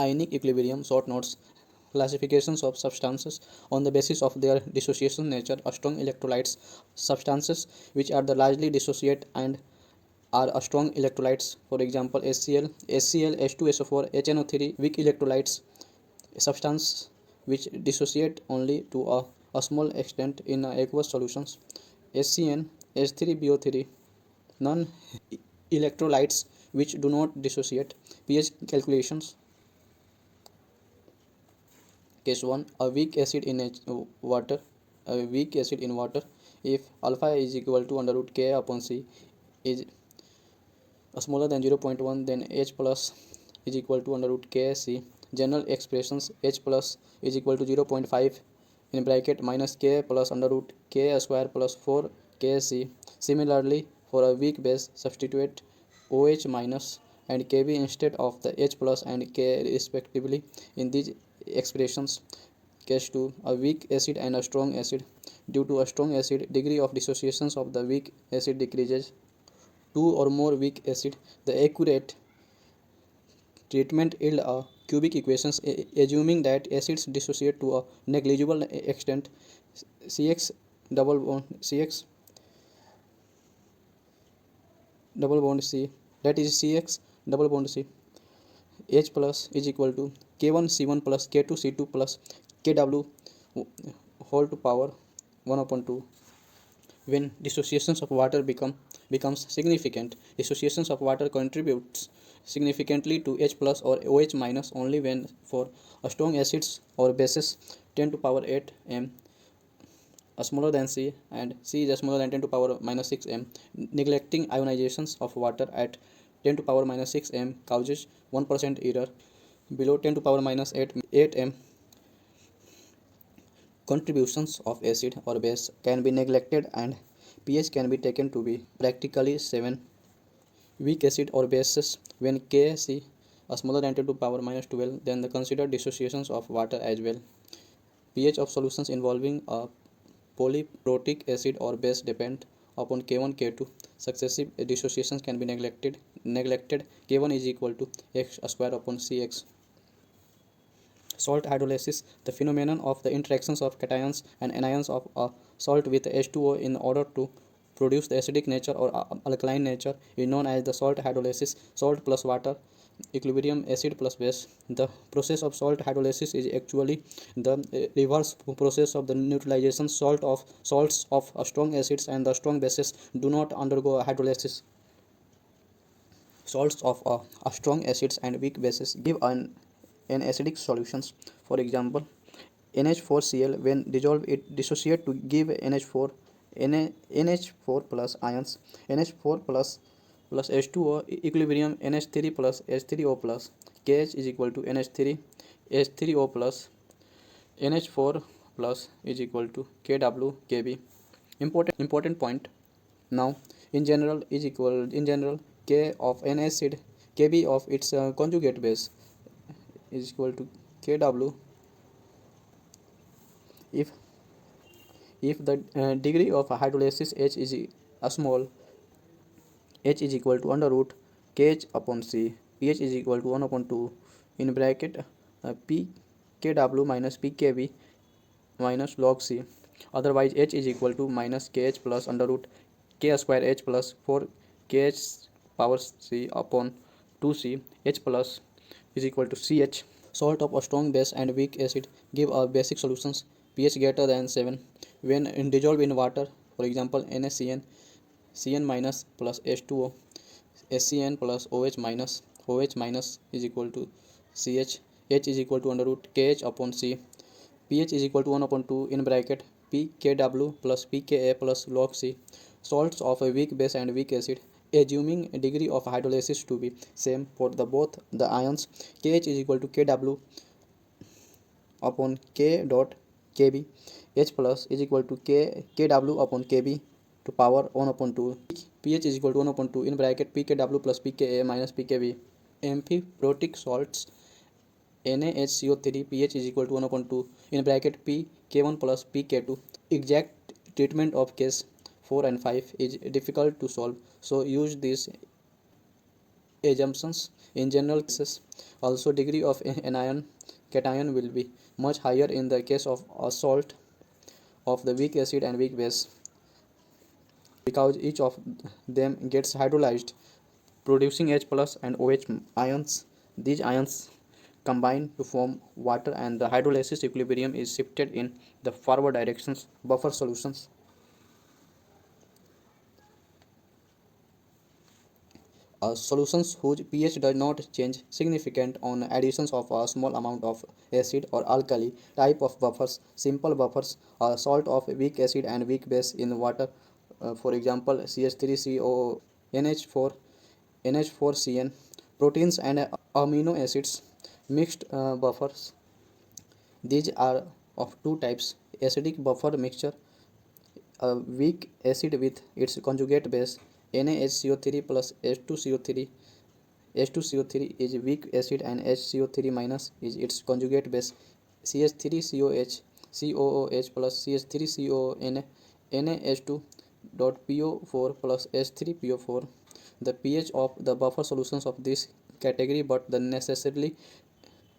Ionic equilibrium, short notes, classifications of substances on the basis of their dissociation nature. Strong electrolytes, substances which are the largely dissociate and are strong electrolytes. For example, HCl, H2SO4, HNO3. Weak electrolytes, substance which dissociate only to a small extent in aqueous solutions. HCN, H3BO3. Non electrolytes which do not dissociate. pH calculations. Case 1, a weak acid in water. A weak acid in water, if alpha is equal to under root K upon C is smaller than 0.1, then H plus is equal to under root Kc. General expressions: H plus is equal to 0.5 in bracket minus K plus under root K square plus 4 Kc. Similarly, for a weak base, substitute OH minus and Kb instead of the H plus and K respectively in these expressions. Case 2, a weak acid and a strong acid. Due to a strong acid, degree of dissociations of the weak acid decreases. Two or more weak acid, the accurate treatment yield a cubic equations assuming that acids dissociate to a negligible extent. CX double bond C, that is CX double bond C. H plus is equal to K1C1 plus K2C2 plus Kw whole to power 1 upon 2. When dissociations of water becomes significant, dissociations of water contributes significantly to H plus or OH minus only when for strong acids or bases 10 to power 8 m smaller than C and C is smaller than 10 to power minus 6 m. Neglecting ionizations of water at 10 to power minus 6 m causes 1% error. Below 10 to power minus 8 m, contributions of acid or base can be neglected and pH can be taken to be practically 7. Weak acid or bases, when Kc smaller than 10 to power minus 12, then the consider dissociations of water as well. pH of solutions involving a polyprotic acid or base depend upon K1 K2. Successive dissociations can be neglected. K1 is equal to x square upon Cx. Salt hydrolysis, the phenomenon of the interactions of cations and anions of a salt with H2O in order to produce the acidic nature or alkaline nature, is known as the salt hydrolysis. Salt plus water equilibrium, acid plus base. The process of salt hydrolysis is actually the reverse process of the neutralization. Salts of strong acids and the strong bases do not undergo hydrolysis. Salts of strong acids and weak bases give an acidic solutions. For example, NH4Cl, when dissolved it dissociate to give NH4 plus ions. NH4 plus H2O equilibrium, NH3 plus H3O plus. KH is equal to NH3 H3O plus NH4 plus is equal to Kw Kb. Important point. Now in general K of an acid, Kb of its conjugate base is equal to Kw if the degree of hydrolysis H is small. H is equal to under root Kh upon C. pH is equal to 1 upon 2 in bracket pKw minus pKb minus log C. Otherwise H is equal to minus Kh plus under root K square H plus 4 Kh power C upon 2C. H plus is equal to Ch. Salt of a strong base and weak acid give a basic solutions pH greater than 7 when dissolved in water. For example, NaCN, Cn minus plus H2O, HCN plus OH minus is equal to CH. H is equal to under root KH upon C. pH is equal to 1 upon 2 in bracket pKw plus pKa plus log C. Salts of a weak base and weak acid, assuming degree of hydrolysis to be same for the both the ions. KH is equal to Kw upon K dot Kb. H plus is equal to Kw upon Kb to power 1 upon 2. pH is equal to 1 upon 2 in bracket pKw plus pKa minus pKb. Amphiprotic salts NaHCO3, pH is equal to 1 upon 2 in bracket pK1 plus pK2. Exact treatment of case 4 and 5 is difficult to solve, so use these assumptions. In general cases, also degree of anion cation will be much higher in the case of a salt of the weak acid and weak base, because each of them gets hydrolyzed, producing H plus and OH ions. These ions combine to form water, and the hydrolysis equilibrium is shifted in the forward directions. Buffer solutions. Solutions whose pH does not change significant on additions of a small amount of acid or alkali. Type of buffers. Simple buffers. Salt of weak acid and weak base in water. For example, CH3CO, NH4, NH4CN. Proteins and amino acids. Mixed buffers. These are of two types: acidic buffer mixture, a weak acid with its conjugate base NaHCO3 plus H2CO3. H2CO3 is weak acid and HCO3 minus is its conjugate base CH3COH COOH plus CH3CO NaH2 dot PO4 plus H3PO4. The pH of the buffer solutions of this category, but the necessarily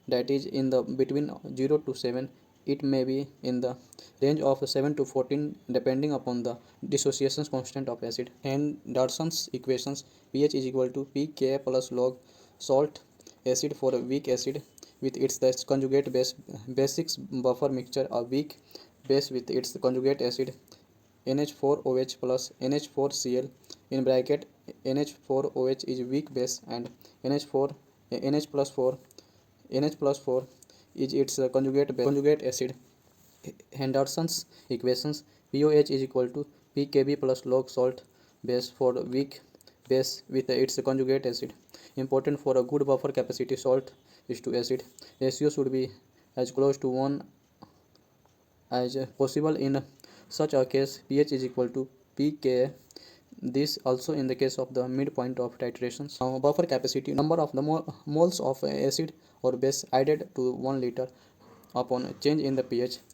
that is in the between 0 to 7. It may be in the range of 7 to 14 depending upon the dissociation constant of acid. Henderson's equations. pH is equal to pK plus log salt acid for a weak acid with its conjugate base. Basics buffer mixture: a weak base with its conjugate acid NH4OH plus NH4Cl in bracket. NH4OH is weak base and NH4 NH plus 4 NH plus 4 is its conjugate acid. Henderson's equations. POH is equal to pKb plus log salt base for weak base with its conjugate acid. Important for a good buffer capacity: salt is to acid ratio should be as close to 1 as possible. In such a case, pH is equal to pKa. This also in the case of the midpoint of titrations. Now, buffer capacity: number of the moles of acid or base added to 1 liter upon change in the pH.